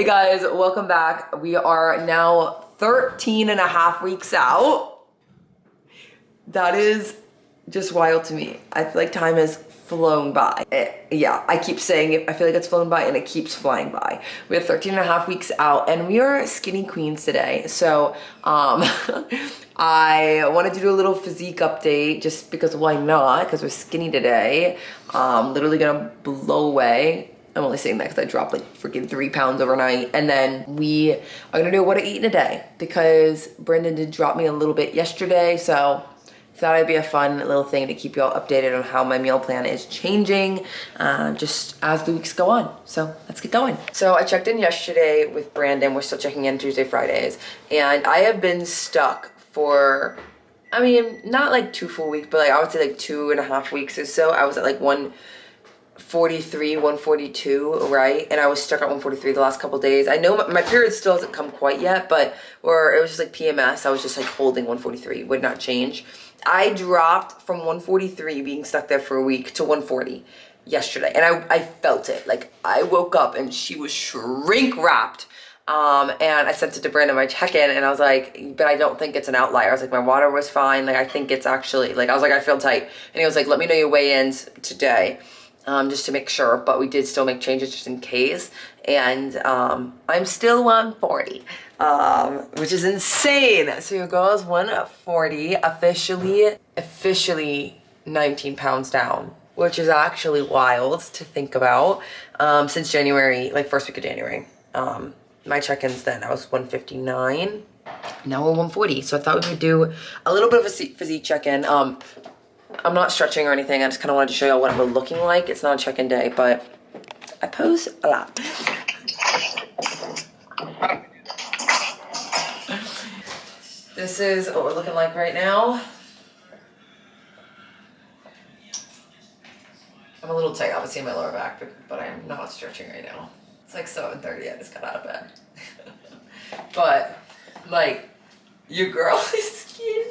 Hey guys, welcome back. We are now 13 and a half weeks out. That is just wild to me. I feel like time has flown by. Yeah, I keep saying it. I feel like it's flown by and it keeps flying by. We have 13 and a half weeks out and we are skinny queens today. So I wanted to do a little physique update just because why not? Because we're skinny today. Literally gonna blow away. I'm only saying that because I dropped like freaking 3 pounds overnight. And then we are gonna do what I eat in a day because Brendan did drop me a little bit yesterday. So thought it'd be a fun little thing to keep you all updated on how my meal plan is changing just as the weeks go on. So let's get going. So I checked in yesterday with Brandon. We're still checking in Tuesday, Fridays. And I have been stuck for, I mean, not like 2 full weeks, but like I would say like 2.5 weeks or so. I was at like 143, 142, right? And I was stuck at 143 the last couple days. I know my period still hasn't come quite yet, but or it was just like PMS. I was just like holding 143, would not change. I dropped from 143 being stuck there for a week to 140 yesterday. And I felt it. Like I woke up and she was shrink wrapped. And I sent it to Brandon my check-in and I was like, but I don't think it's an outlier. I was like, my water was fine. Like I think it's actually, like I was like, I feel tight. And he was like, let me know your weigh-ins today. Just to make sure, but we did still make changes just in case. And I'm still 140, which is insane. So your girl is 140, officially 19 pounds down, which is actually wild to think about. Since January, like first week of January, my check-ins then I was 159. Now we're 140. So I thought we would do a little bit of a physique check-in. I'm not stretching or anything. I just kind of wanted to show y'all what I'm looking like. It's not a check-in day, but I pose a lot. This is what we're looking like right now. I'm a little tight, obviously, in my lower back, but I'm not stretching right now. It's like 7:30. I just got out of bed. But, like, your girl is skinny.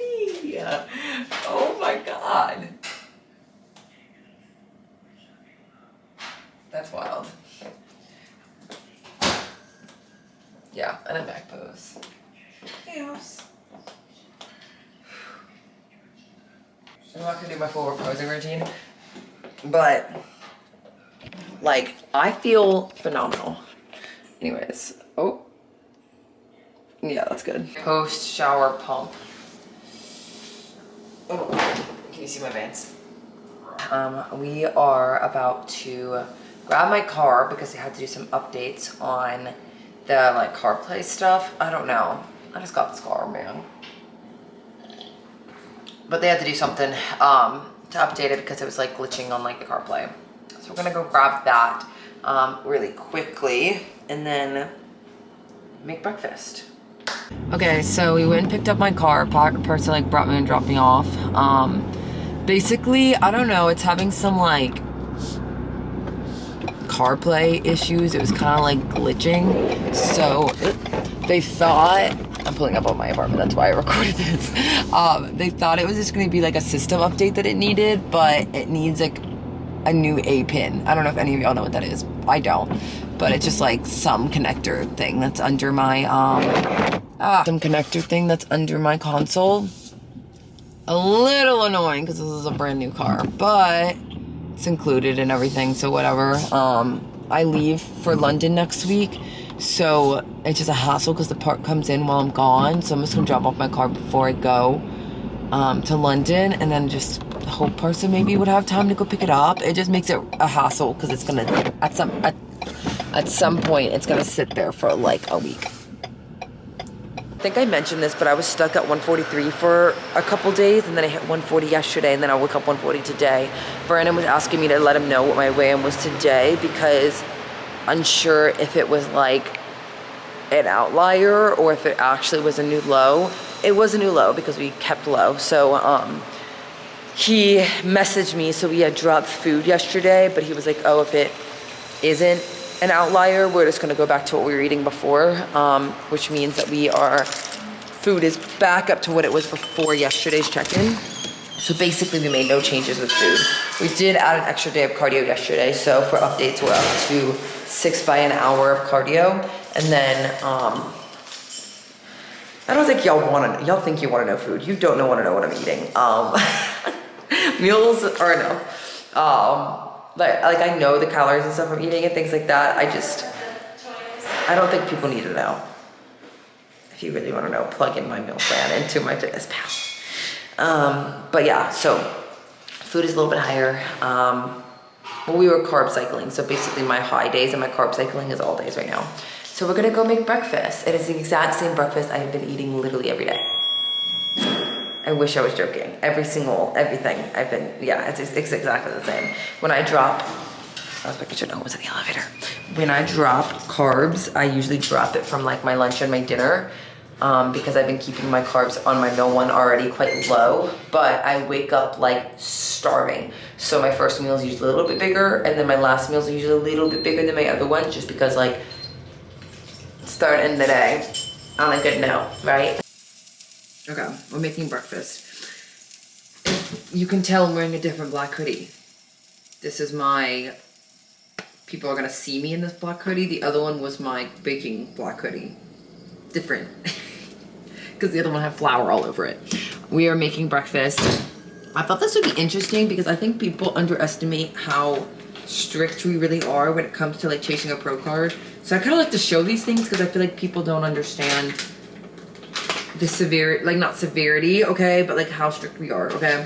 Oh my God. That's wild. Yeah, and a back pose. Yes. I'm not gonna do my full posing routine, but like I feel phenomenal. Anyways, oh. Yeah, that's good. Post shower pump. Oh, can you see my veins? We are about to grab my car because they had to do some updates on the like CarPlay stuff. I don't know. I just got this car, man. But they had to do something to update it because it was like glitching on like the CarPlay. So we're gonna go grab that really quickly and then make breakfast. Okay, so we went and picked up my car. Person like brought me and dropped me off. Basically, I don't know, it's having some like CarPlay issues. It was kind of like glitching. So they thought, I'm pulling up on my apartment, that's why I recorded this. They thought it was just going to be like a system update that it needed, but it needs like a new A pin. I don't know if any of y'all know what that is. I don't. But it's just like some connector thing that's under my some connector thing that's under my console. A little annoying because this is a brand new car, but it's included and everything, so whatever. I leave for London next week, so it's just a hassle because the part comes in while I'm gone. So I'm just gonna drop off my car before I go to London, and then just hope person maybe would have time to go pick it up. It just makes it a hassle because it's gonna at some point it's gonna sit there for like a week. I think I mentioned this, but I was stuck at 143 for a couple days, and then I hit 140 yesterday, and then I woke up 140 today. Brandon was asking me to let him know what my weigh-in was today because unsure if it was like an outlier or if it actually was a new low. It was a new low because we kept low. So he messaged me, so we had dropped food yesterday, but he was like, oh, if it isn't an outlier, we're just gonna go back to what we were eating before, which means that food is back up to what it was before yesterday's check-in. So basically we made no changes with food. We did add an extra day of cardio yesterday. So for updates, we're up to 6 by an hour of cardio. And then, I don't think y'all think you wanna know food. You don't wanna know what I'm eating. Meals, or no. Like I know the calories and stuff I'm eating and things like that. I don't think people need to know. If you really wanna know, plug in my meal plan into my fitness pal. But yeah, so food is a little bit higher. Well, we were carb cycling. So basically my high days and my carb cycling is all days right now. So we're gonna go make breakfast. It is the exact same breakfast I've been eating literally every day. I wish I was joking. Everything I've been, yeah, it's exactly the same. When I drop, I was making sure no one was in the elevator. When I drop carbs, I usually drop it from like my lunch and my dinner because I've been keeping my carbs on my meal one already quite low, but I wake up like starving. So my first meal is usually a little bit bigger, and then my last meals are usually a little bit bigger than my other ones, just because like starting the day on a good note, right? Okay, we're making breakfast. You can tell I'm wearing a different black hoodie. This is my, people are gonna see me in this black hoodie. The other one was my baking black hoodie. Different. Because the other one had flour all over it. We are making breakfast. I thought this would be interesting because I think people underestimate how strict we really are when it comes to like chasing a pro card. So I kind of like to show these things because I feel like people don't understand the severe, like not severity, okay, but like how strict we are, okay?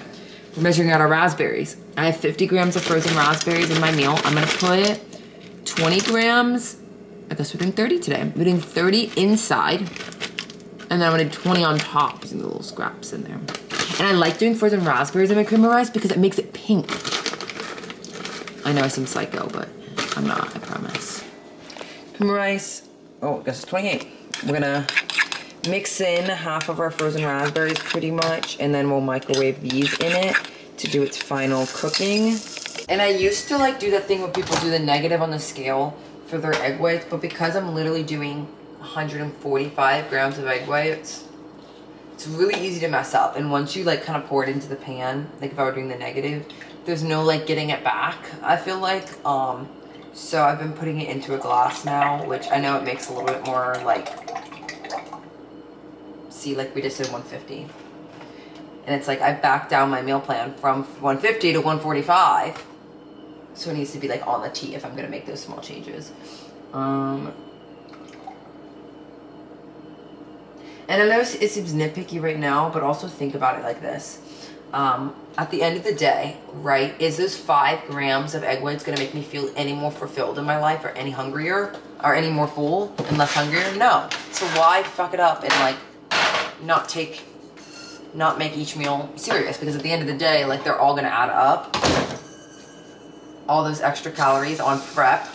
We're measuring out our raspberries. I have 50 grams of frozen raspberries in my meal. I'm gonna put 20 grams, I guess we're doing 30 today. We're doing 30 inside, and then I'm gonna do 20 on top, using the little scraps in there. And I like doing frozen raspberries in my cream of rice because it makes it pink. I know I seem psycho, but I'm not, I promise. Cream of rice, oh, I guess it's 28. We're gonna mix in half of our frozen raspberries pretty much, and then we'll microwave these in it to do its final cooking. And I used to like do that thing where people do the negative on the scale for their egg whites, but because I'm literally doing 145 grams of egg whites, it's really easy to mess up. And once you like kind of pour it into the pan, like if I were doing the negative, there's no like getting it back, I feel like. So I've been putting it into a glass now, which I know it makes a little bit more like, see, like we just did 150. And it's like I backed down my meal plan from 150 to 145. So it needs to be like on the T if I'm gonna make those small changes. And I know it seems nitpicky right now, but also think about it like this. At the end of the day, right, is those 5 grams of egg whites gonna make me feel any more fulfilled in my life or any hungrier or any more full and less hungrier? No. So why fuck it up and like not make each meal serious? Because at the end of the day, like they're all gonna add up. All those extra calories on prep,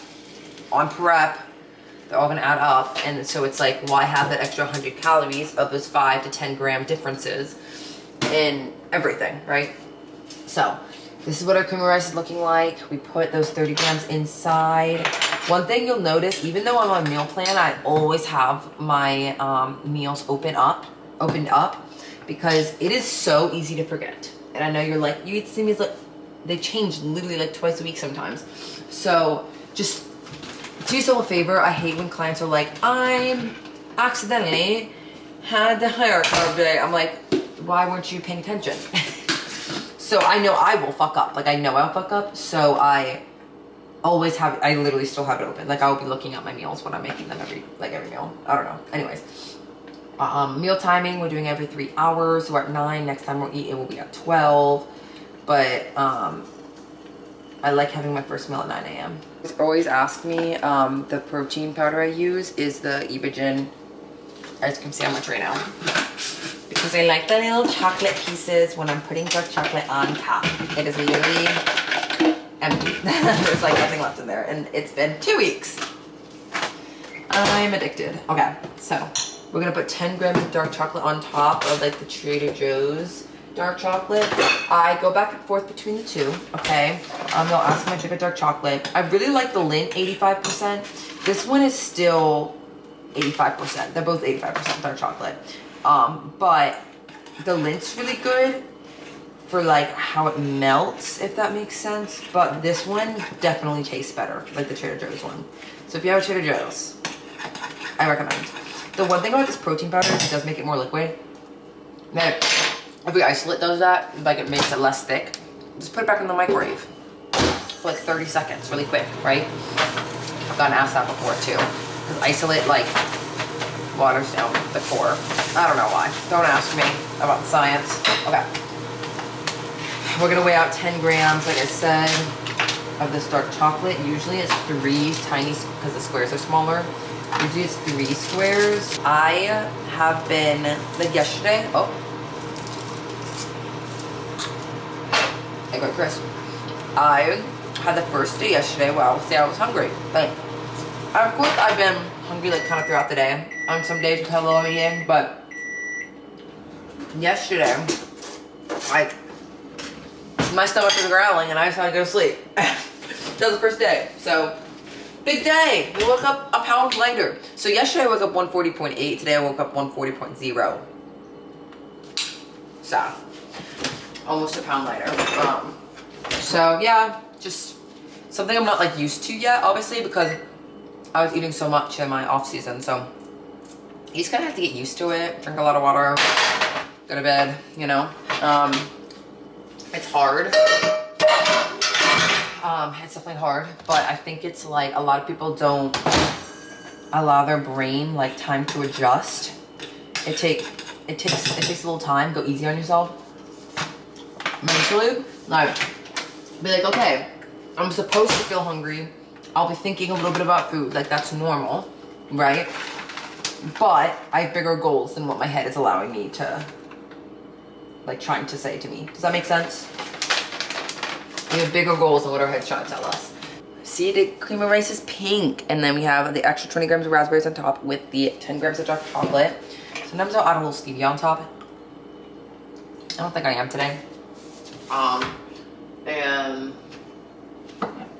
they're all gonna add up. And so it's like, why have that extra 100 calories of those 5 to 10 gram differences in everything, right? So this is what our cream of rice is looking like. We put those 30 grams inside. One thing you'll notice, even though I'm on meal plan, I always have my meals opened up because it is so easy to forget. And I know you're like, you eat the same meals, like they change literally like twice a week sometimes. So just do yourself a favor. I hate when clients are like, I'm accidentally had the higher carb day. I'm like, why weren't you paying attention? So I know I will fuck up. Like I know I'll fuck up. So I always have, I literally still have it open. Like I'll be looking at my meals when I'm making them every meal. I don't know. Anyways, meal timing, we're doing every 3 hours. So we're at 9. Next time we'll eat, it will be at 12. But I like having my first meal at 9 a.m. Always ask me, the protein powder I use is the Ibogen ice cream sandwich right now. Because I like the little chocolate pieces when I'm putting dark chocolate on top. It is literally empty. There's like nothing left in there. And it's been 2 weeks. I'm addicted. Okay, so we're gonna put 10 grams of dark chocolate on top of like the Trader Joe's dark chocolate. I go back and forth between the two, okay? They'll ask my favorite dark chocolate. I really like the Lindt 85%. This one is still 85%. They're both 85% dark chocolate. But the Lindt's really good for like how it melts, if that makes sense. But this one definitely tastes better, like the Trader Joe's one. So if you have a Trader Joe's, I recommend. The one thing about this protein powder is it does make it more liquid. Then if we isolate those that, like it makes it less thick, just put it back in the microwave for like 30 seconds, really quick, right? I've gotten asked that before too. Because isolate like waters down the core. I don't know why. Don't ask me about the science. Okay. We're gonna weigh out 10 grams, like I said, of this dark chocolate. Usually it's 3 tiny, because the squares are smaller. Usually it's 3 squares. I have been, like yesterday, I got crisp. I had the first day yesterday where I would say I was hungry. Like, of course I've been hungry like kind of throughout the day. On some days with hello eating, but yesterday, like, my stomach was growling and I decided to go to sleep. That was the first day. So, big day. We woke up a pound lighter. So yesterday I woke up 140.8. Today I woke up 140.0. So, almost a pound lighter. So yeah, just something I'm not like used to yet, obviously, because I was eating so much in my off season. So you just kind of have to get used to it. Drink a lot of water. Go to bed. You know. It's hard. It's definitely hard, but I think it's like a lot of people don't allow their brain like time to adjust. It takes a little time. Go easy on yourself. Mentally, like, be like, okay, I'm supposed to feel hungry. I'll be thinking a little bit about food, like that's normal, right? But I have bigger goals than what my head is allowing me to, like, trying to say to me. Does that make sense? We have bigger goals than what our head's trying to tell us. See, the cream of rice is pink, and then we have the extra 20 grams of raspberries on top with the 10 grams of dark chocolate. Sometimes I'll add a little stevia on top. I don't think I am today. And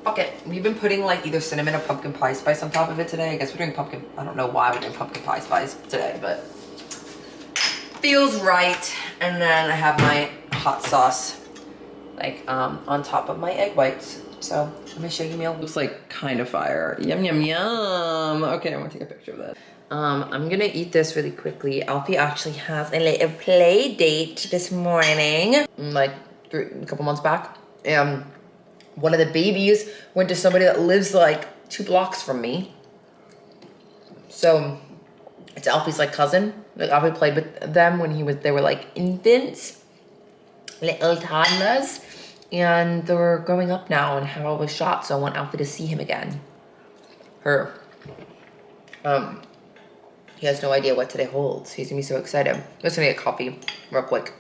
fuck it. We've been putting like either cinnamon or pumpkin pie spice on top of it today. I guess we're doing pumpkin. I don't know why we're doing pumpkin pie spice today, but feels right. And then I have my hot sauce like on top of my egg whites. So let me show you meal. Looks like kind of fire. Yum, yum, yum. Okay, I want to take a picture of that. I'm gonna eat this really quickly. Alfie actually has a little play date this morning, like a couple months back. One of the babies went to somebody that lives like 2 blocks from me. So it's Alfie's like cousin. Like Alfie played with them when they were like infants, little toddlers. And they're growing up now, and Harold was shot, so I want Alfie to see him again. He has no idea what today holds. He's gonna be so excited. I'm just gonna get coffee real quick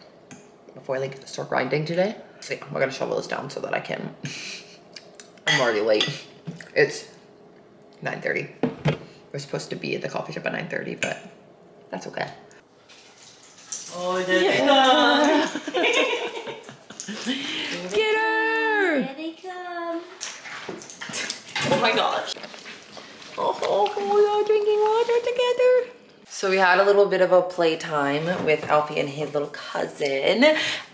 before I like start grinding today. So yeah, we're gonna shovel this down so that I can. I'm already late. It's 9:30. We're supposed to be at the coffee shop at 9:30, but that's okay. Oh, yeah. Get her! Here they come. Oh my gosh. Oh, we are drinking water together. So we had a little bit of a playtime with Alfie and his little cousin.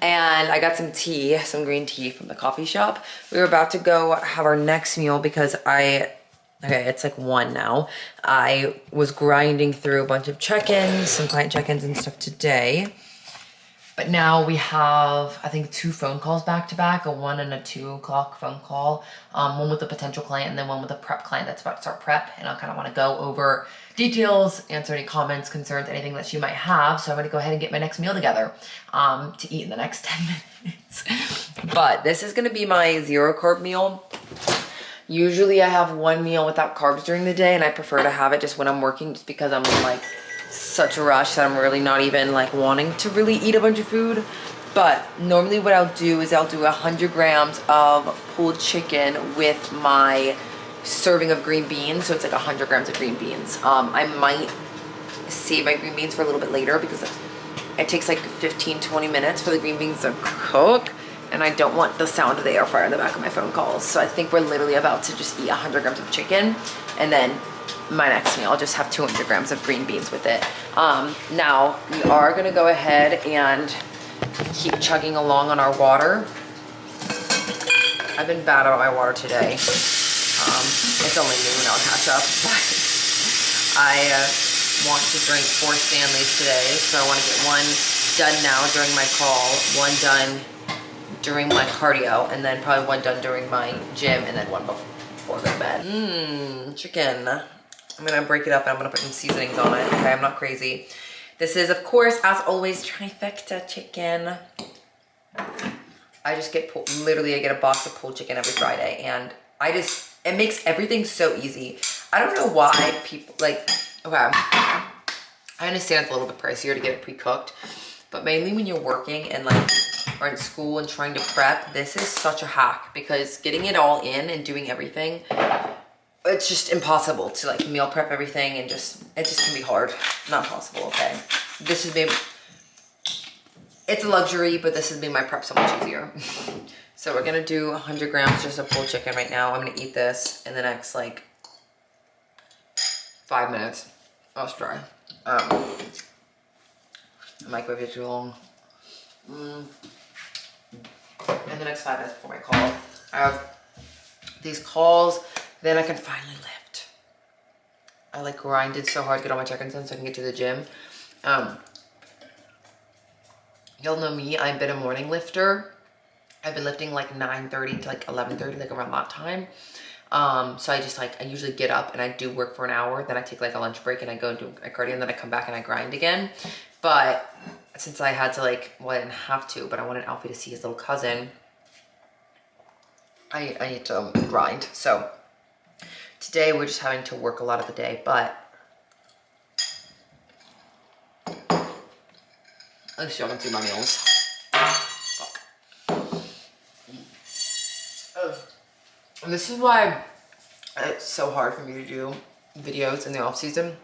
And I got some tea, some green tea from the coffee shop. We were about to go have our next meal because okay, it's like 1 now. I was grinding through a bunch of check-ins, some client check-ins and stuff today. But now we have, I think, 2 phone calls back to back, a 1 and a 2 o'clock phone call. One with a potential client and then one with a prep client that's about to start prep. And I kind of want to go over details, answer any comments, concerns, anything that she might have. So I'm going to go ahead and get my next meal together to eat in the next 10 minutes. But this is going to be my 0 carb meal. Usually I have 1 meal without carbs during the day, and I prefer to have it just when I'm working, just because I'm like such a rush that I'm really not even like wanting to really eat a bunch of food. But normally what I'll do is I'll do 100 grams of pulled chicken with my serving of green beans. So it's like 100 grams of green beans. I might save my green beans for a little bit later because it takes like 15-20 minutes for the green beans to cook, and I don't want the sound of the air fryer in the back of my phone calls. So I think we're literally about to just eat 100 grams of chicken, and then my next meal, I'll just have 200 grams of green beans with it. Now, we are gonna go ahead and keep chugging along on our water. I've been bad about my water today. It's only noon, I'll catch up. I want to drink 4 Stanleys today, so I want to get one done now during my call, one done during my cardio, and then probably one done during my gym, and then one before I go to bed. Chicken. I'm gonna break it up and I'm gonna put some seasonings on it. Okay, I'm not crazy. This is, of course, as always, Trifecta chicken. I just get, literally I get a box of pulled chicken every Friday, and it makes everything so easy. I don't know why people, like, okay, I understand it's a little bit pricier to get it pre-cooked, but mainly when you're working and like, or in school and trying to prep, this is such a hack, because getting it all in and doing everything, it's just impossible to like meal prep everything, and it just can be hard. Not possible, okay? This has been, it's a luxury, but this has made my prep so much easier. So we're gonna do 100 grams just of pulled chicken right now. I'm gonna eat this in the next like 5 minutes. I'll try. The microwave is too long. In the next 5 minutes before my call, I have these calls, then I can finally lift. I like grinded so hard to get all my check-ins in so I can get to the gym. Y'all know me, I've been a morning lifter. I've been lifting like 9:30 to like 11:30, like around that time. So I usually get up and I do work for an hour, then I take like a lunch break and I go and do a cardio, and then I come back and I grind again. But since I had to like, well, I didn't have to, but I wanted Alfie to see his little cousin, I need to grind. So today we're just having to work a lot of the day, but at least y'all can see my meals. Fuck. And this is why it's so hard for me to do videos in the off season,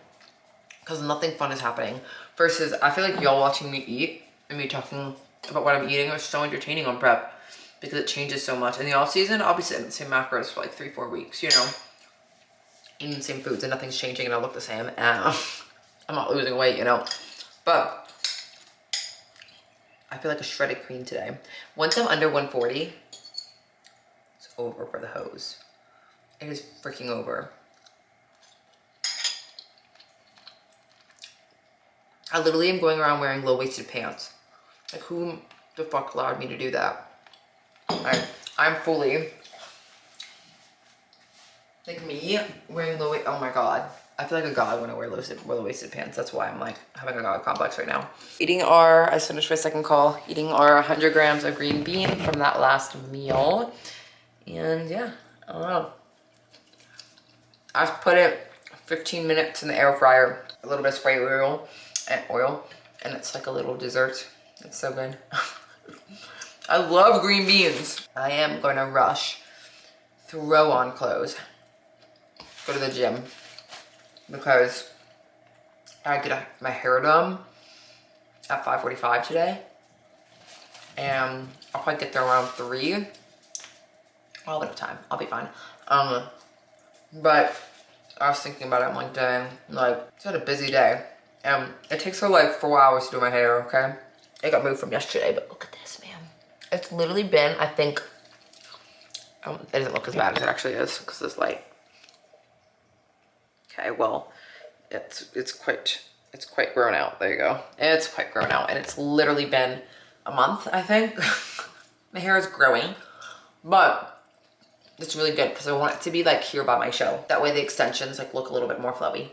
because nothing fun is happening. Versus, I feel like y'all watching me eat and me talking about what I'm eating is so entertaining on prep, because it changes so much. In the off season, I'll be sitting the same macros for like 3-4 weeks, you know, eating the same foods and nothing's changing and I look the same, and I'm not losing weight, you know. But I feel like a shredded queen today. Once I'm under 140, it's over for the hose. It is freaking over. I literally am going around wearing low-waisted pants. Like, who the fuck allowed me to do that? I'm fully, like, me wearing low-waisted, oh my god. I feel like a god when I wear low-waisted pants. That's why I'm like having a god complex right now. I just finished my second call, eating our 100 grams of green bean from that last meal. And yeah, I don't know. I just put it 15 minutes in the air fryer, a little bit of spray oil, and it's like a little dessert. It's so good. I love green beans. I am going to rush, throw on clothes, go to the gym, because I get my hair done at 5:45 today, and I'll probably get there around 3. I'll have enough time. I'll be fine. But I was thinking about it. I'm like, dang, like, it's had a busy day. It takes her like 4 hours to do my hair, okay? It got moved from yesterday, but look at this, man. It's literally been, I think, it doesn't look as bad as it actually is because this light. Okay, well, it's quite grown out. There you go. It's quite grown out, and it's literally been a month, I think. My hair is growing, but it's really good because I want it to be like here by my show. That way the extensions like look a little bit more flowy.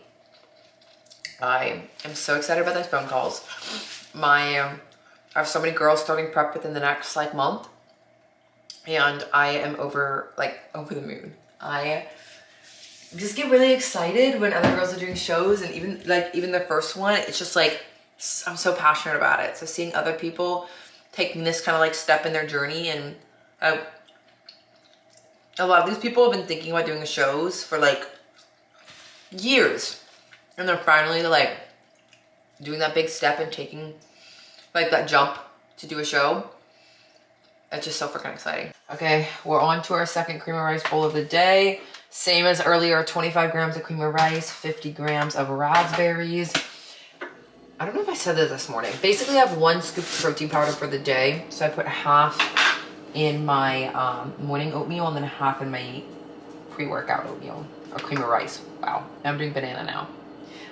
I am so excited about those phone calls. I have so many girls starting prep within the next like month, and I am over the moon. I just get really excited when other girls are doing shows, and even the first one, it's just like, I'm so passionate about it. So seeing other people taking this kind of like step in their journey, and a lot of these people have been thinking about doing shows for like years, and they're finally like doing that big step and taking like that jump to do a show. It's just so freaking exciting. Okay, we're on to our second cream of rice bowl of the day. Same as earlier, 25 grams of cream of rice, 50 grams of raspberries. I don't know if I said this morning. Basically, I have 1 scoop of protein powder for the day. So I put half in my morning oatmeal and then half in my pre-workout oatmeal or cream of rice. Wow. And I'm doing banana now.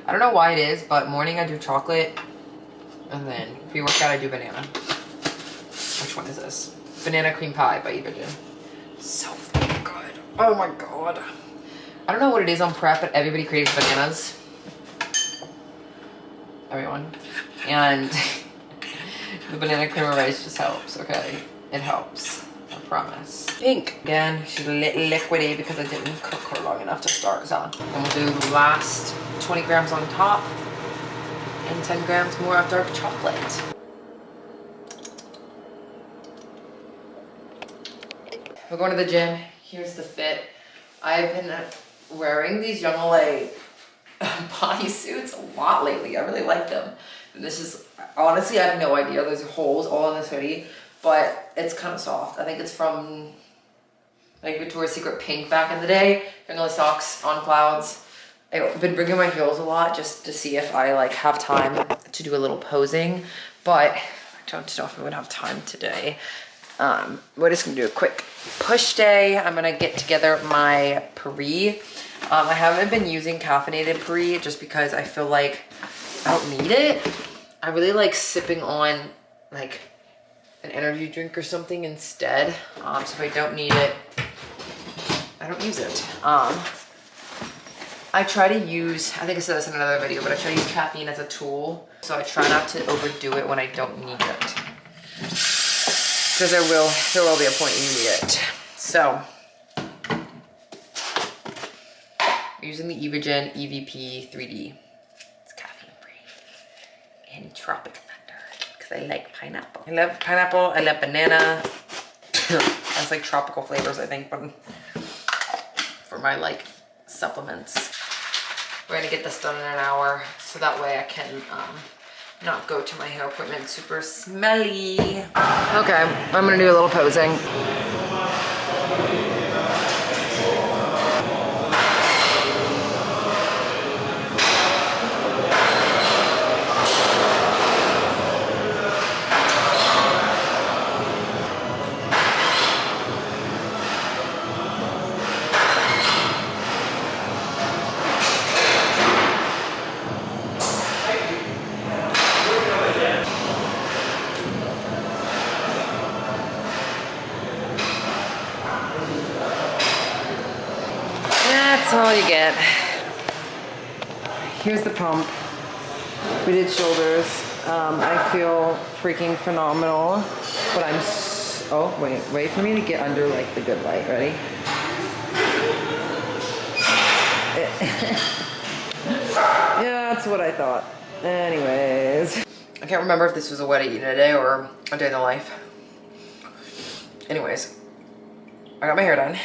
I don't know why it is, but morning I do chocolate and then pre-workout I do banana. Which one is this? Banana cream pie by Evagen. So fucking good. Oh my god. I don't know what it is on prep, but everybody craves bananas. Everyone. And the banana cream of rice just helps, okay? It helps. I promise. Pink. Again, she's a little liquidy because I didn't cook her long enough to start, so. And we'll do the last 20 grams on top and 10 grams more of dark chocolate. We're going to the gym. Here's the fit. I've been wearing these YoungLa bodysuits a lot lately. I really like them. And this is, honestly, I have no idea. There's holes all in this hoodie, but it's kind of soft. I think it's from like Victoria's Secret pink back in the day. YoungLa socks on clouds. I've been bringing my heels a lot just to see if I like have time to do a little posing, but I don't know if I'm gonna have time today. We're just gonna do a quick push day. I'm gonna get together my Puri. I haven't been using caffeinated Puri just because I feel like I don't need it. I really like sipping on like an energy drink or something instead. So if I don't need it, I don't use it. I try to use, I think I said this in another video, but I try to use caffeine as a tool. So I try not to overdo it when I don't need it. Because there will be a point you need it. So, I'm using the Evagen EVP 3D. It's caffeine free. And tropical nectar. Because I like pineapple. I love pineapple, I love banana. That's like tropical flavors, I think, but for my like supplements. We're gonna get this done in an hour, so that way I can not go to my hair appointment super smelly. Okay, I'm gonna do a little posing. That's all you get. Here's the pump. We did shoulders. I feel freaking phenomenal, but oh, wait for me to get under like the good light. Ready? Yeah, that's what I thought. Anyways. I can't remember if this was a what I eat in a day or a day in the life. Anyways, I got my hair done.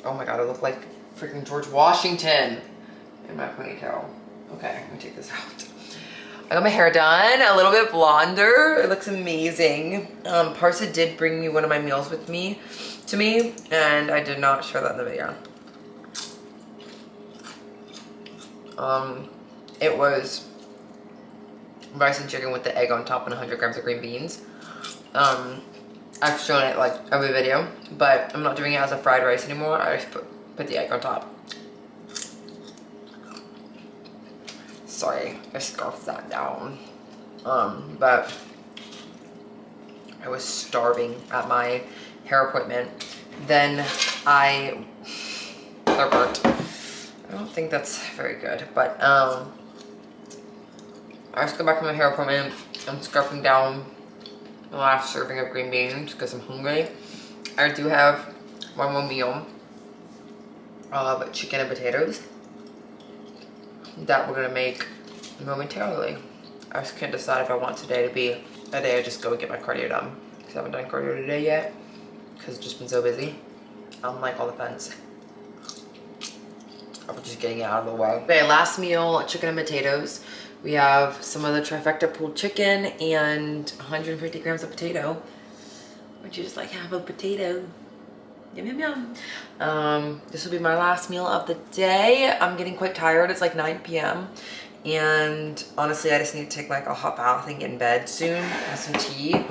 Oh my god, I look like freaking George Washington in my ponytail. Okay, let me take this out. I got my hair done, a little bit blonder. It looks amazing. Parsa did bring me one of my meals to me, and I did not share that in the video. It was rice and chicken with the egg on top and 100 grams of green beans. I've shown it like every video, but I'm not doing it as a fried rice anymore. I just put the egg on top. Sorry, I scarfed that down. But I was starving at my hair appointment. Then they're burnt. I don't think that's very good, but I just got back from my hair appointment. I'm scarfing down the last serving of green beans because I'm hungry. I do have one more meal of chicken and potatoes that we're gonna make momentarily. I just can't decide if I want today to be a day I just go and get my cardio done because I haven't done cardio today yet because it's just been so busy. I'm like on the fence. I'm just getting it out of the way. Okay, last meal, chicken and potatoes. We have some of the Trifecta pulled chicken and 150 grams of potato. Would you just like have a potato? Yum, yum, yum. This will be my last meal of the day. I'm getting quite tired. It's like 9 p.m. And honestly, I just need to take like a hot bath and get in bed soon, have some tea.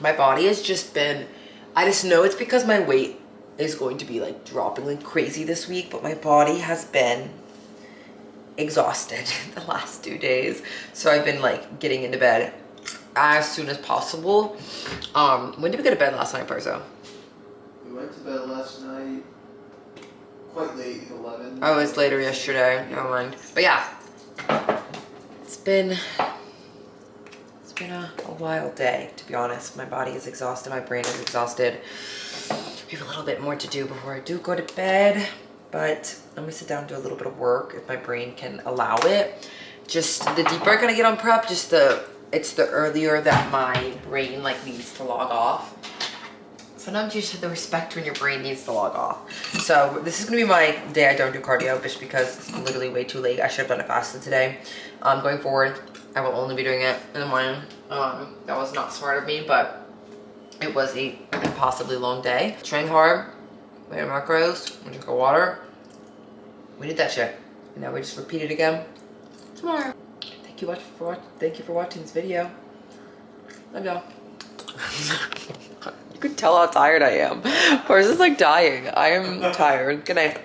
My body has just been, I just know it's because my weight is going to be like dropping like crazy this week, but my body has been exhausted the last 2 days. So I've been like getting into bed as soon as possible. When did we go to bed last night, Perso? We went to bed last night quite late, 11. Oh, it was later yesterday. Never mind. But yeah, it's been a wild day, to be honest. My body is exhausted. My brain is exhausted. We have a little bit more to do before I do go to bed, but let me sit down and do a little bit of work if my brain can allow it. Just the deeper I kind of get on prep, it's the earlier that my brain like needs to log off. Sometimes you just have to respect when your brain needs to log off. So this is gonna be my day I don't do cardio just because it's literally way too late. I should have done it fasted today. Going forward, I will only be doing it in the morning. That was not smart of me, but it was a impossibly long day. Train hard, we had macros, we drink our water. We did that shit. And now we just repeat it again tomorrow. Thank you for watching this video. Love y'all. You can tell how tired I am. Or is this like dying? I am tired. Good night.